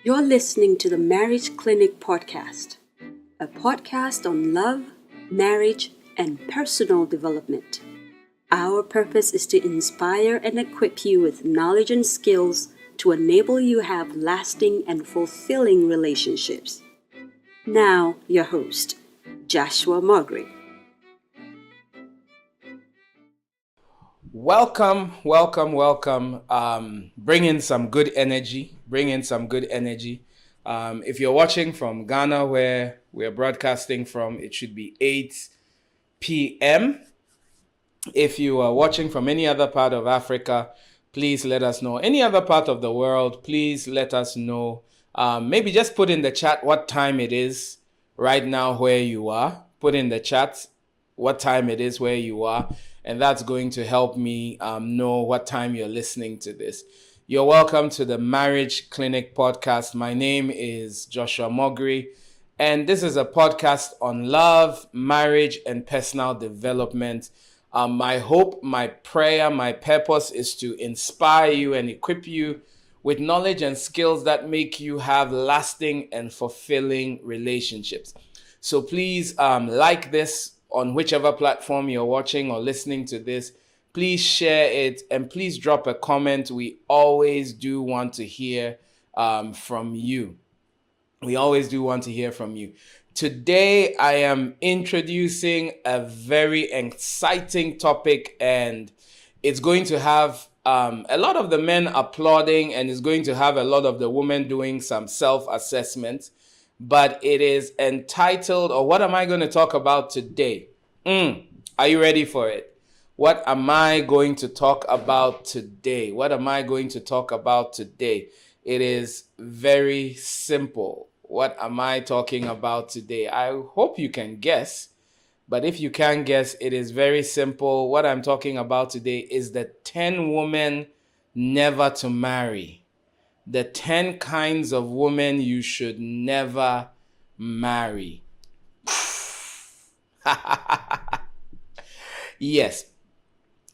You're listening to the Marriage Clinic Podcast, a podcast on love, marriage, and personal development. Our purpose is to inspire and equip you with knowledge and skills to enable you to have lasting and fulfilling relationships. Now, your host, Joshua Margaret. Welcome. Bring in some good energy. If you're watching from Ghana, where we're broadcasting from, it should be 8 p.m. If you are watching from any other part of Africa, please let us know. Any other part of the world, please let us know. Maybe just put in the chat what time it is right now where you are. Put in the chat what time it is where you are. And that's going to help me know what time you're listening to this. You're welcome to the Marriage Clinic Podcast. My name is Joshua Mogri, and this is a podcast on love, marriage, and personal development. My hope, my prayer, my purpose is to inspire you and equip you with knowledge and skills that make you have lasting and fulfilling relationships. So please like this on whichever platform you're watching or listening to this. Please share it and please drop a comment. We always do want to hear from you. Today, I am introducing a very exciting topic, and it's going to have a lot of the men applauding, and it's going to have a lot of the women doing some self-assessment. But it is entitled, or what am I going to talk about today? Are you ready for it? What am I going to talk about today? It is very simple. What am I talking about today? I hope you can guess. But if you can't guess, it is very simple. What I'm talking about today is the 10 women never to marry. The 10 kinds of women you should never marry. Yes,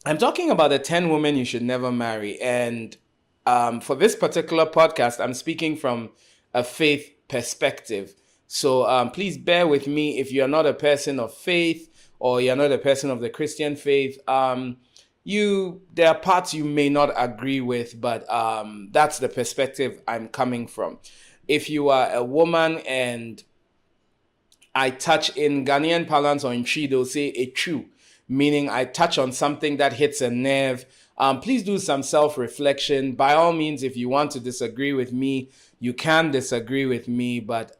I'm talking about the 10 women you should never marry. And for this particular podcast, I'm speaking from a faith perspective. So please bear with me if you're not a person of faith or you're not a person of the Christian faith. There are parts you may not agree with, but that's the perspective I'm coming from. If you are a woman and I touch, in Ghanaian parlance or in Twi, they'll say a true, meaning I touch on something that hits a nerve. Please do some self-reflection. By all means, if you want to disagree with me, you can disagree with me, but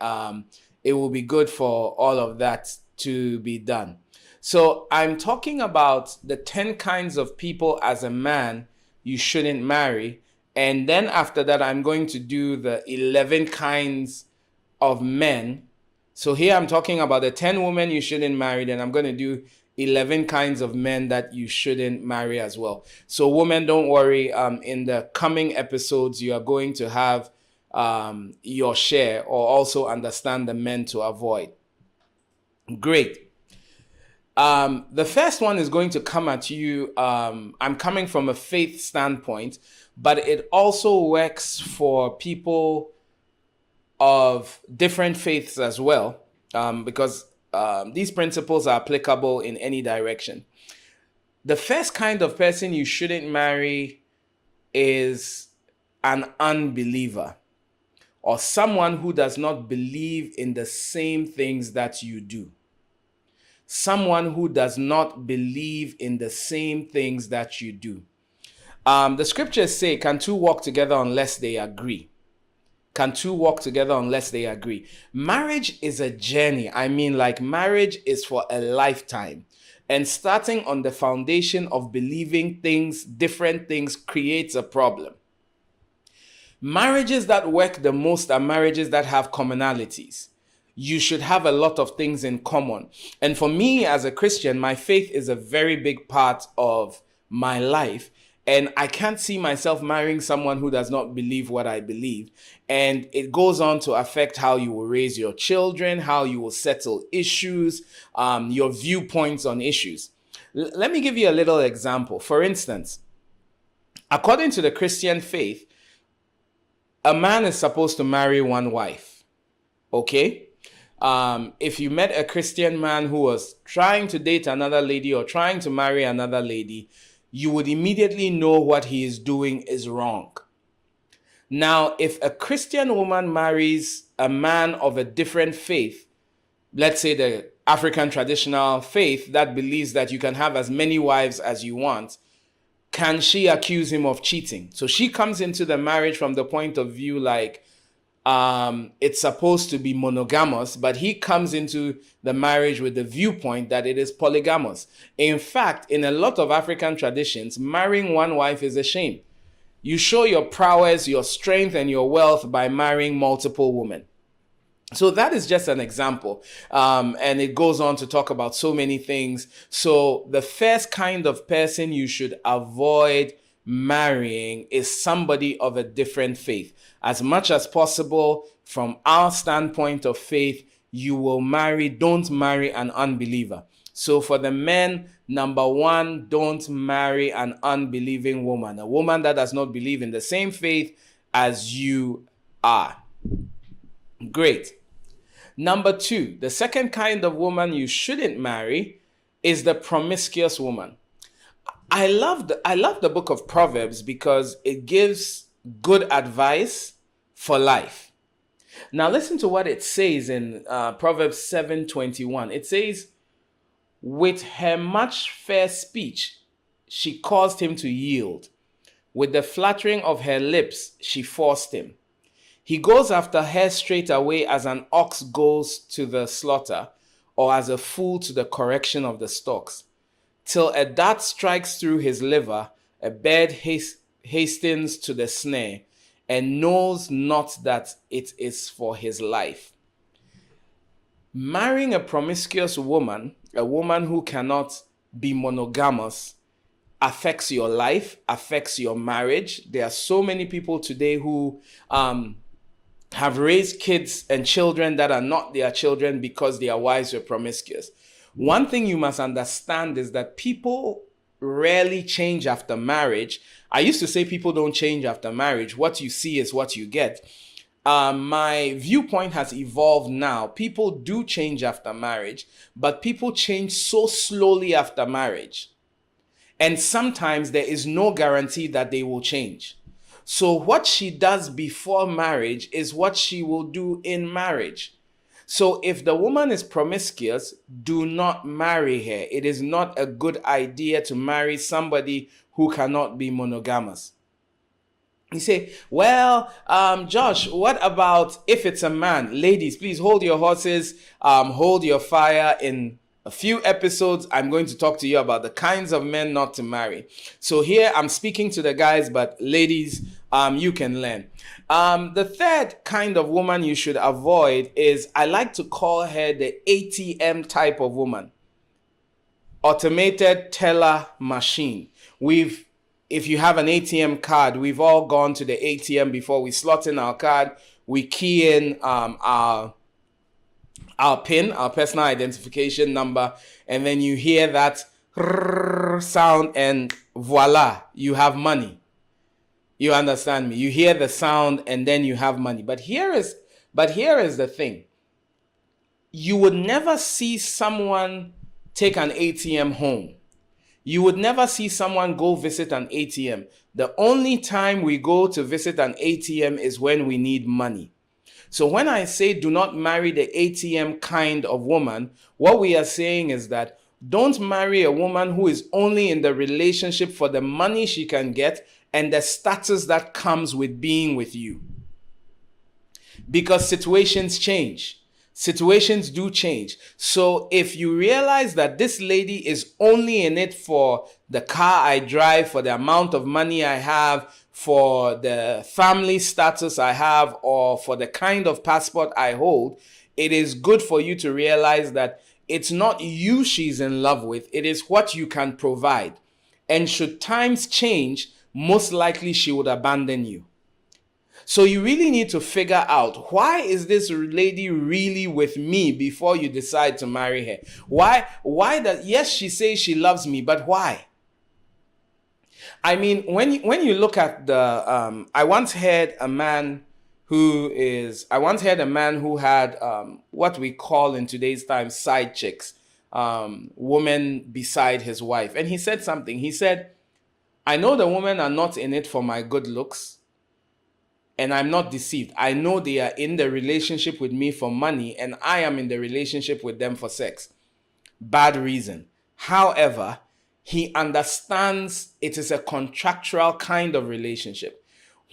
it will be good for all of that to be done. So I'm talking about the 10 kinds of people as a man you shouldn't marry. And then after that, I'm going to do the 11 kinds of men. So here I'm talking about the 10 women you shouldn't marry. Then I'm going to do 11 kinds of men that you shouldn't marry as well. So women, don't worry. In the coming episodes, you are going to have your share or also understand the men to avoid. Great. The first one is going to come at you. I'm coming from a faith standpoint, but it also works for people of different faiths as well, because these principles are applicable in any direction. The first kind of person you shouldn't marry is an unbeliever, or someone who does not believe in the same things that you do. Someone who does not believe in the same things that you do. The scriptures say, can two walk together unless they agree? Marriage is a journey. Marriage is for a lifetime. And starting on the foundation of believing different things creates a problem. Marriages that work the most are marriages that have commonalities. You should have a lot of things in common. And for me as a Christian, my faith is a very big part of my life. And I can't see myself marrying someone who does not believe what I believe. And it goes on to affect how you will raise your children, how you will settle issues, your viewpoints on issues. Let me give you a little example. For instance, according to the Christian faith, a man is supposed to marry one wife. Okay? If you met a Christian man who was trying to date another lady or trying to marry another lady, you would immediately know what he is doing is wrong. Now, if a Christian woman marries a man of a different faith, let's say the African traditional faith that believes that you can have as many wives as you want, can she accuse him of cheating? So she comes into the marriage from the point of view like, it's supposed to be monogamous, but he comes into the marriage with the viewpoint that it is polygamous. In fact, in a lot of African traditions, marrying one wife is a shame. You show your prowess, your strength, and your wealth by marrying multiple women. So that is just an example. And it goes on to talk about so many things. So the first kind of person you should avoid marrying is somebody of a different faith. As much as possible, from our standpoint of faith, don't marry an unbeliever. So for the men, number one, don't marry an unbelieving woman, a woman that does not believe in the same faith as you are. Great. Number two, the second kind of woman you shouldn't marry is the promiscuous woman. I love the book of Proverbs because it gives good advice for life. Now listen to what it says in Proverbs 7:21. It says, with her much fair speech, she caused him to yield. With the flattering of her lips, she forced him. He goes after her straight away as an ox goes to the slaughter, or as a fool to the correction of the stocks. Till a dart strikes through his liver, a bird hastens to the snare, and knows not that it is for his life. Marrying a promiscuous woman, a woman who cannot be monogamous, affects your life, affects your marriage. There are so many people today who have raised kids and children that are not their children because their wives were promiscuous. One thing you must understand is that people rarely change after marriage. I used to say people don't change after marriage. What you see is what you get. My viewpoint has evolved now. People do change after marriage, but people change so slowly after marriage. And sometimes there is no guarantee that they will change. So what she does before marriage is what she will do in marriage. So if the woman is promiscuous, do not marry her. It is not a good idea to marry somebody who cannot be monogamous. You say, well, Josh, what about if it's a man? Ladies, please hold your horses, hold your fire. In a few episodes, I'm going to talk to you about the kinds of men not to marry. So here I'm speaking to the guys, but ladies, you can learn. The third kind of woman you should avoid is, I like to call her the ATM type of woman. Automated teller machine. If you have an ATM card, we've all gone to the ATM before. We slot in our card, we key in our PIN, our personal identification number, and then you hear that sound and voila, you have money. You understand me? You hear the sound and then you have money. But here is the thing. You would never see someone take an ATM home. You would never see someone go visit an ATM. The only time we go to visit an ATM is when we need money. So when I say do not marry the ATM kind of woman, what we are saying is that don't marry a woman who is only in the relationship for the money she can get and the status that comes with being with you. Because situations change. Situations do change. So if you realize that this lady is only in it for the car I drive, for the amount of money I have, for the family status I have, or for the kind of passport I hold, it is good for you to realize that it's not you she's in love with, it is what you can provide. And should times change, most likely she would abandon you. So you really need to figure out, why is this lady really with me before you decide to marry her? Why that? Yes, she says she loves me, but why? I mean, when you look at the, I once heard a man I once heard a man who had what we call in today's time side chicks, woman beside his wife. And he said something. He said, I know the women are not in it for my good looks, and I'm not deceived. I know they are in the relationship with me for money, and I am in the relationship with them for sex. Bad reason. However, he understands it is a contractual kind of relationship.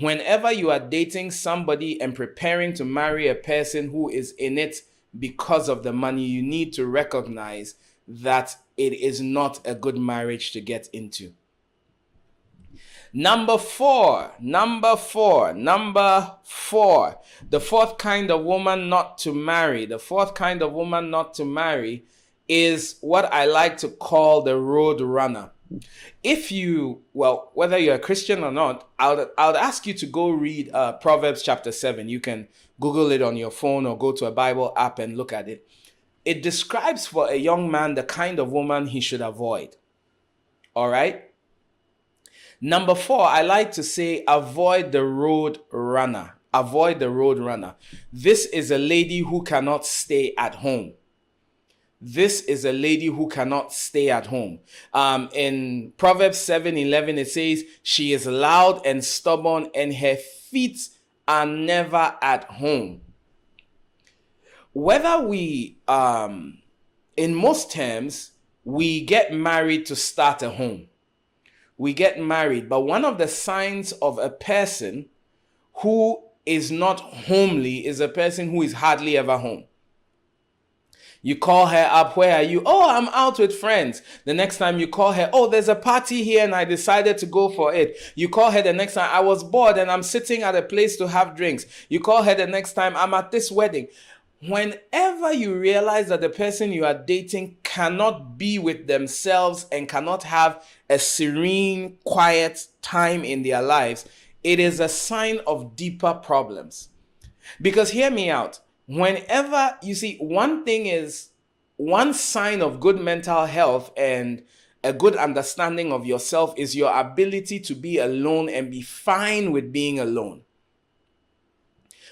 Whenever you are dating somebody and preparing to marry a person who is in it because of the money, you need to recognize that it is not a good marriage to get into. Number four. The fourth kind of woman not to marry. The fourth kind of woman not to marry is what I like to call the Roadrunner. Whether you're a Christian or not, I would ask you to go read Proverbs chapter 7. You can Google it on your phone or go to a Bible app and look at it. It describes for a young man the kind of woman he should avoid. All right? Number 4, I like to say avoid the road runner. Avoid the road runner. This is a lady who cannot stay at home. This is a lady who cannot stay at home. In Proverbs 7:11, it says, she is loud and stubborn and her feet are never at home. Whether in most terms, we get married to start a home. We get married, but one of the signs of a person who is not homely is a person who is hardly ever home. You call her up, where are you? Oh, I'm out with friends. The next time you call her, oh, there's a party here and I decided to go for it. You call her the next time, I was bored and I'm sitting at a place to have drinks. You call her the next time, I'm at this wedding. Whenever you realize that the person you are dating cannot be with themselves and cannot have a serene, quiet time in their lives, it is a sign of deeper problems. Because hear me out. Whenever you see, one sign of good mental health and a good understanding of yourself is your ability to be alone and be fine with being alone.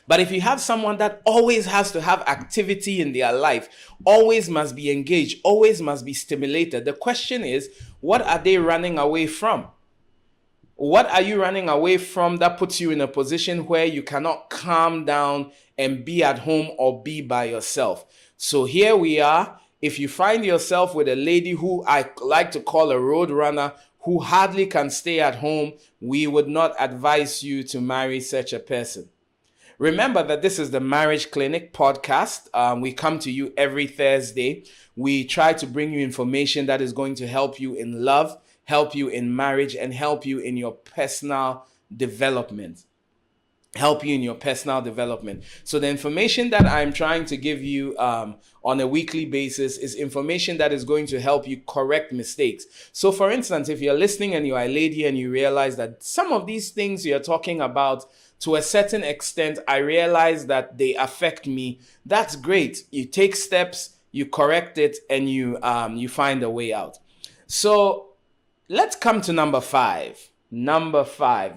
But if you have someone that always has to have activity in their life, always must be engaged, always must be stimulated, the question is, what are they running away from? What are you running away from that puts you in a position where you cannot calm down and be at home or be by yourself? So here we are. If you find yourself with a lady who I like to call a road runner, who hardly can stay at home, we would not advise you to marry such a person. Remember that this is the Marriage Clinic podcast. We come to you every Thursday. We try to bring you information that is going to help you in love, help you in marriage, and help you in your personal development. So the information that I'm trying to give you on a weekly basis is information that is going to help you correct mistakes. So for instance, if you're listening and you are a lady and you realize that some of these things you're talking about, to a certain extent, I realize that they affect me, that's great. You take steps, you correct it, and you find a way out. So let's come to number 5. Number 5.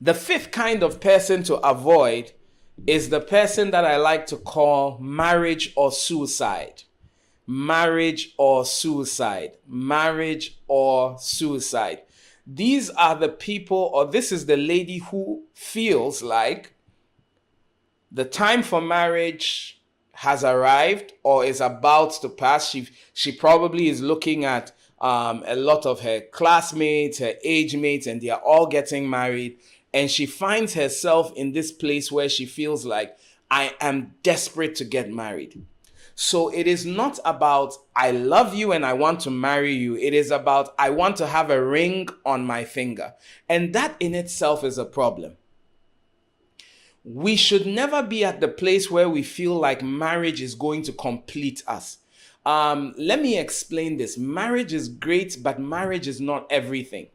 The fifth kind of person to avoid is the person that I like to call marriage or suicide. Marriage or suicide. These are the people, or this is the lady who feels like the time for marriage has arrived or is about to pass. She probably is looking at a lot of her classmates, her age mates, and they are all getting married. And she finds herself in this place where she feels like, I am desperate to get married. So it is not about, I love you and I want to marry you. It is about, I want to have a ring on my finger. And that in itself is a problem. We should never be at the place where we feel like marriage is going to complete us. Let me explain this. Marriage is great, but marriage is not everything.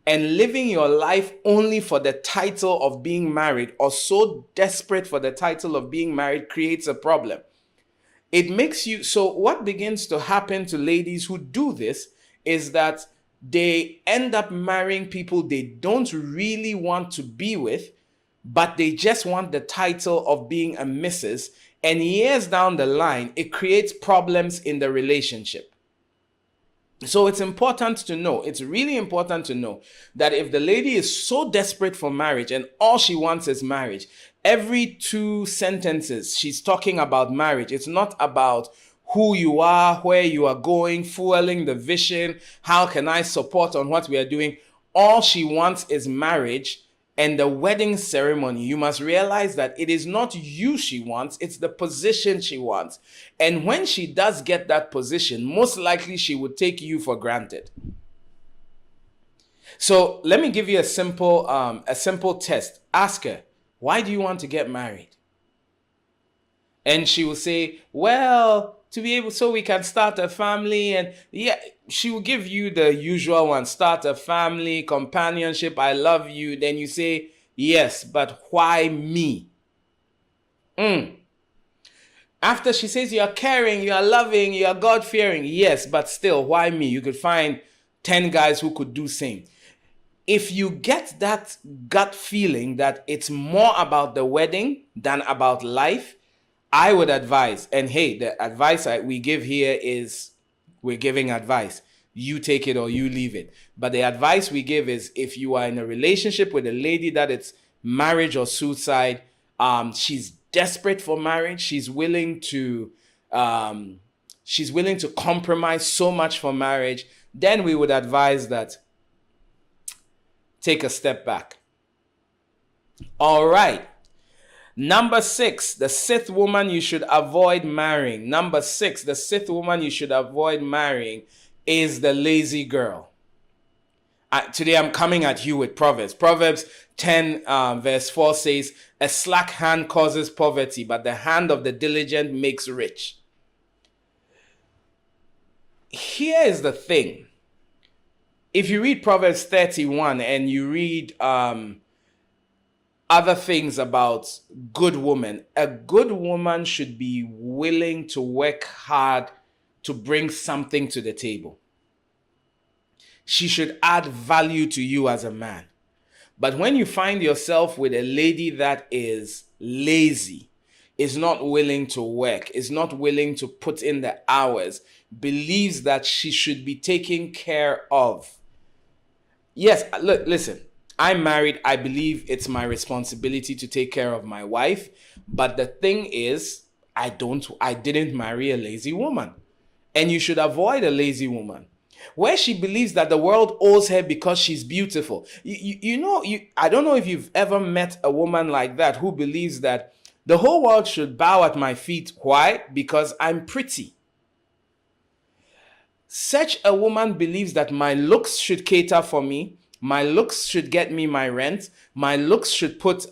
And living your life only for the title of being married or so desperate for the title of being married creates a problem. It makes you, so what begins to happen to ladies who do this is that they end up marrying people they don't really want to be with but they just want the title of being a Mrs. And years down the line, it creates problems in the relationship. So it's important to know, it's really important to know that if the lady is so desperate for marriage and all she wants is marriage, every 2 sentences she's talking about marriage. It's not about who you are, where you are going, fueling the vision, how can I support on what we are doing. All she wants is marriage and the wedding ceremony. You must realize that it is not you she wants, it's the position she wants. And when she does get that position, most likely she would take you for granted. So let me give you a simple test. Ask her, why do you want to get married? And she will say, well, to be able, so we can start a family. And yeah, she will give you the usual one: start a family, companionship, I love you. Then you say, yes, but why me? After she says you are caring, you are loving, you are God-fearing, yes, but still, why me? You could find 10 guys who could do same. If you get that gut feeling that it's more about the wedding than about life, I would advise, and hey, the advice we give here is we're giving advice. You take it or you leave it. But the advice we give is, if you are in a relationship with a lady that it's marriage or suicide, she's desperate for marriage. She's willing to compromise so much for marriage. Then we would advise that take a step back. All right. Number 6, the 6th woman you should avoid marrying. Number 6, the 6th woman you should avoid marrying is the lazy girl. Today I'm coming at you with Proverbs. Proverbs 10 verse 4 says, a slack hand causes poverty, but the hand of the diligent makes rich. Here is the thing. If you read Proverbs 31 and you read other things about good women, a good woman should be willing to work hard to bring something to the table. She should add value to you as a man. But when you find yourself with a lady that is lazy, is not willing to work, is not willing to put in the hours, believes that she should be taken care of. Yes, look, listen. I'm married. I believe it's my responsibility to take care of my wife. But the thing is, I didn't marry a lazy woman. And you should avoid a lazy woman where she believes that the world owes her because she's beautiful. I don't know if you've ever met a woman like that who believes that the whole world should bow at my feet. Why? Because I'm pretty. Such a woman believes that my looks should cater for me. My looks should get me my rent. My looks should put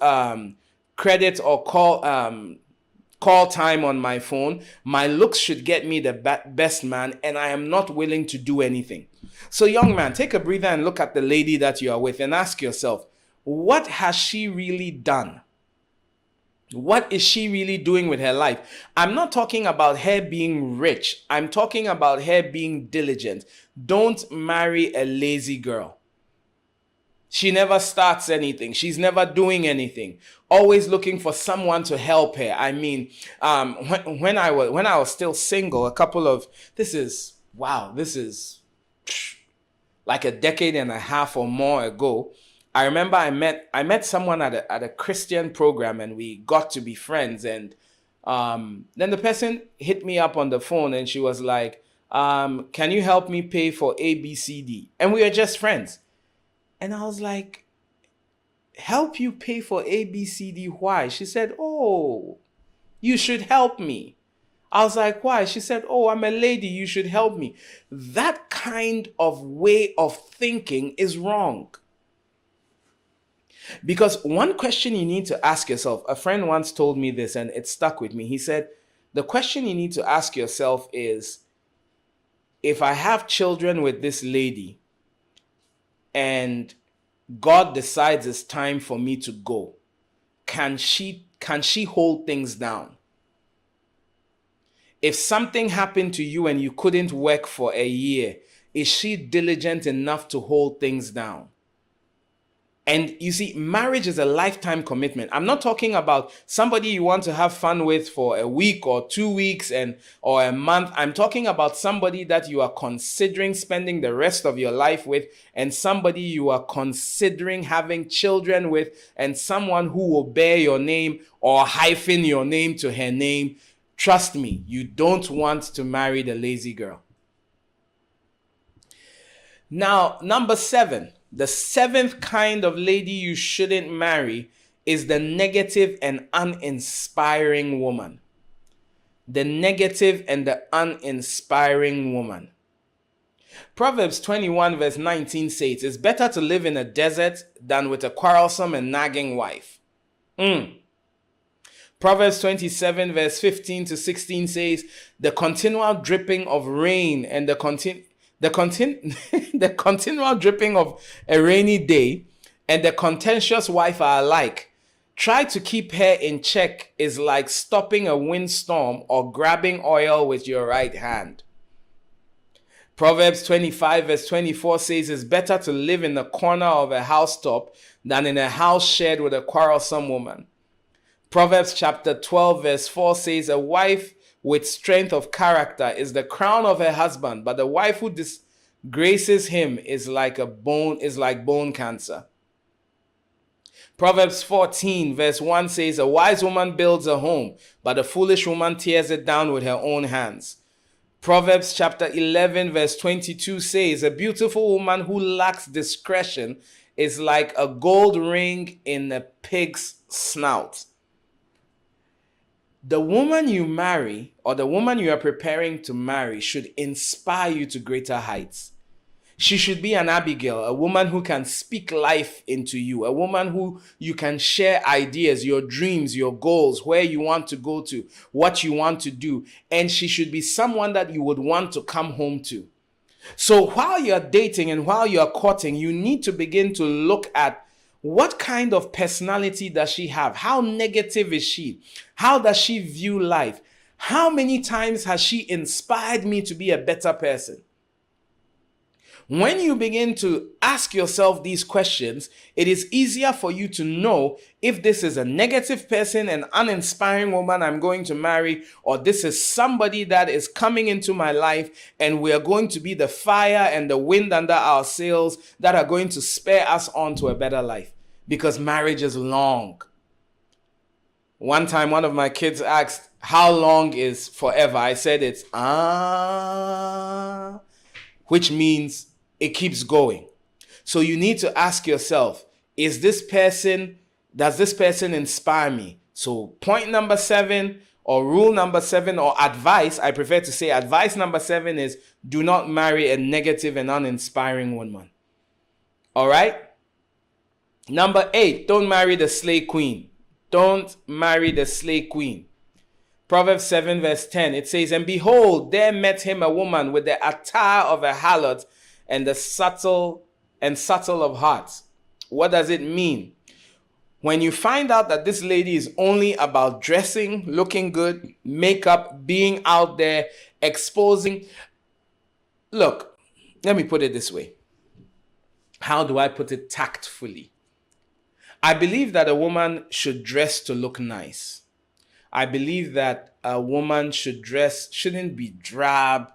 credit or call time on my phone. My looks should get me the best man, and I am not willing to do anything. So young man, take a breather and look at the lady that you are with and ask yourself, what has she really done? What is she really doing with her life? I'm not talking about her being rich. I'm talking about her being diligent. Don't marry a lazy girl. She never starts anything. She's never doing anything. Always looking for someone to help her. I mean, when I was still single, this is like a decade and a half or more ago. I remember I met someone at a Christian program, and we got to be friends. And then the person hit me up on the phone, and she was like, "Can you help me pay for ABCD?" And we were just friends. And I was like, help you pay for ABCD? Why? She said, oh, you should help me. I was like, why? She said, oh, I'm a lady. You should help me. That kind of way of thinking is wrong. Because one question you need to ask yourself, a friend once told me this and it stuck with me. He said, the question you need to ask yourself is, if I have children with this lady, and God decides it's time for me to go, can she hold things down? If something happened to you and you couldn't work for a year, is she diligent enough to hold things down? And you see, marriage is a lifetime commitment. I'm not talking about somebody you want to have fun with for a week or 2 weeks or a month. I'm talking about somebody that you are considering spending the rest of your life with, and somebody you are considering having children with, and someone who will bear your name or hyphen your name to her name. Trust me, you don't want to marry the lazy girl. Now, number 7, the 7th kind of lady you shouldn't marry is the negative and uninspiring woman. The negative and the uninspiring woman. Proverbs 21 verse 19 says, it's better to live in a desert than with a quarrelsome and nagging wife. Proverbs 27 verse 15 to 16 says, the continual dripping of rain and the continual dripping of a rainy day and the contentious wife are alike. Try to keep her in check is like stopping a windstorm or grabbing oil with your right hand. Proverbs 25 verse 24 says, it's better to live in the corner of a housetop than in a house shared with a quarrelsome woman. Proverbs chapter 12 verse 4 says, a wife with strength of character is the crown of her husband, but the wife who disgraces him is like bone cancer. Proverbs 14 verse 1 says, a wise woman builds a home, but a foolish woman tears it down with her own hands. Proverbs chapter 11 verse 22 says, a beautiful woman who lacks discretion is like a gold ring in a pig's snout. The woman you marry, or the woman you are preparing to marry, should inspire you to greater heights. She should be an Abigail, a woman who can speak life into you, a woman who you can share ideas, your dreams, your goals, where you want to go to, what you want to do. And she should be someone that you would want to come home to. So while you're dating and while you're courting, you need to begin to look at what kind of personality does she have? How negative is she? How does she view life? How many times has she inspired me to be a better person? When you begin to ask yourself these questions, it is easier for you to know if this is a negative person, an uninspiring woman I'm going to marry, or this is somebody that is coming into my life and we are going to be the fire and the wind under our sails that are going to spur us on to a better life. Because marriage is long. One time, one of my kids asked, how long is forever? I said it's which means it keeps going. So you need to ask yourself, does this person inspire me? So point number 7 or rule number 7 or advice, I prefer to say advice number 7 is do not marry a negative and uninspiring woman. All right? Number 8, don't marry the slay queen. Don't marry the slay queen. Proverbs 7 verse 10, it says, and behold, there met him a woman with the attire of a harlot and the subtle of heart. What does it mean? When you find out that this lady is only about dressing, looking good, makeup, being out there, exposing. Look, let me put it this way. How do I put it tactfully? I believe that a woman should dress to look nice. I believe that a woman shouldn't be drab.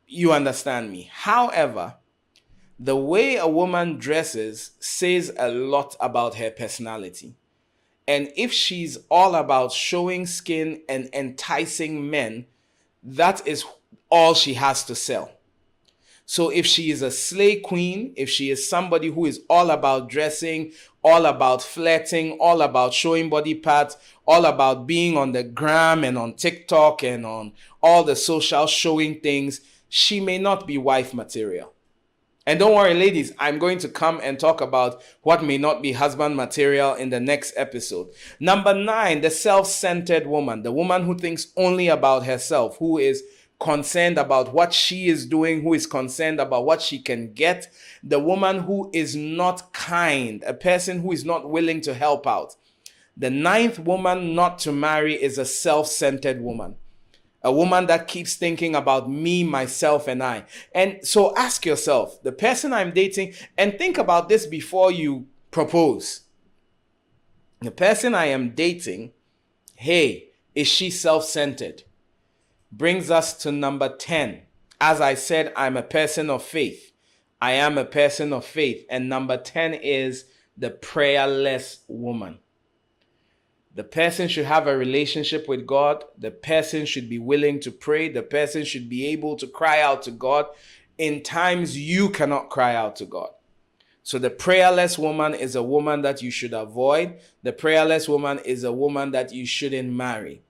You understand me. However, the way a woman dresses says a lot about her personality. And if she's all about showing skin and enticing men, that is all she has to sell. So if she is a slay queen, if she is somebody who is all about dressing, all about flirting, all about showing body parts, all about being on the gram and on TikTok and on all the social showing things, she may not be wife material. And don't worry, ladies, I'm going to come and talk about what may not be husband material in the next episode. Number 9, the self-centered woman, the woman who thinks only about herself, who is concerned about what she is doing, who is concerned about what she can get, the woman who is not kind, a person who is not willing to help out. The 9th woman not to marry is a self-centered woman. A woman that keeps thinking about me, myself, and I. And so ask yourself, the person I'm dating, and think about this before you propose. The person I am dating, hey, is she self-centered? Brings us to number 10. As I said, I'm a person of faith. I am a person of faith. And number 10 is the prayerless woman. The person should have a relationship with God. The person should be willing to pray. The person should be able to cry out to God in times you cannot cry out to God. So the prayerless woman is a woman that you should avoid. The prayerless woman is a woman that you shouldn't marry.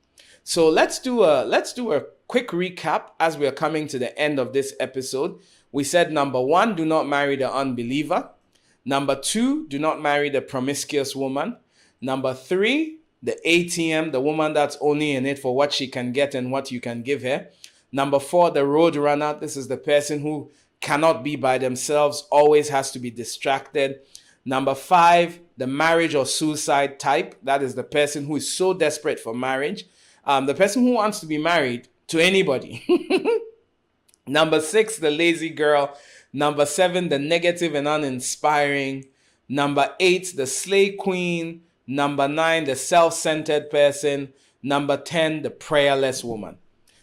So let's do a quick recap as we are coming to the end of this episode. We said number 1, do not marry the unbeliever. Number 2, do not marry the promiscuous woman. Number 3, the ATM, the woman that's only in it for what she can get and what you can give her. Number 4, the Roadrunner. This is the person who cannot be by themselves, always has to be distracted. Number 5, the marriage or suicide type. That is the person who is so desperate for marriage. The person who wants to be married to anybody. Number 6, the lazy girl. Number 7, the negative and uninspiring. Number 8, the slay queen. Number 9, the self-centered person. Number 10, the prayerless woman.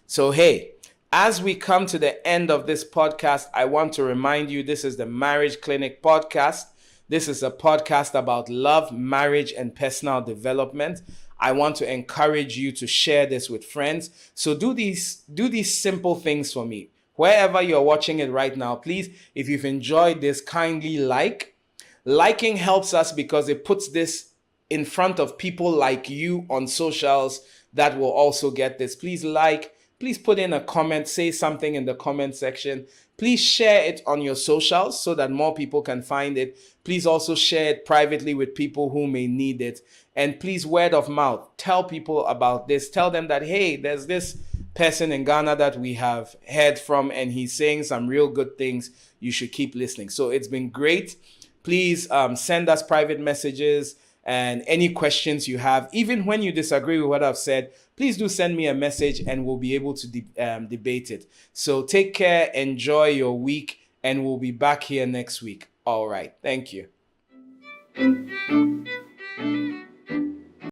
So, hey, as we come to the end of this podcast, I want to remind you this is the Marriage Clinic podcast. This is a podcast about love, marriage, and personal development. I want to encourage you to share this with friends. So do these simple things for me. Wherever you're watching it right now, please, if you've enjoyed this, kindly like. Liking helps us because it puts this in front of people like you on socials that will also get this. Please like, please put in a comment, say something in the comment section. Please share it on your socials so that more people can find it. Please also share it privately with people who may need it. And please, word of mouth, tell people about this. Tell them that, hey, there's this person in Ghana that we have heard from and he's saying some real good things. You should keep listening. So it's been great. Please send us private messages and any questions you have. Even when you disagree with what I've said, please do send me a message and we'll be able to debate it. So take care, enjoy your week, and we'll be back here next week. All right. Thank you.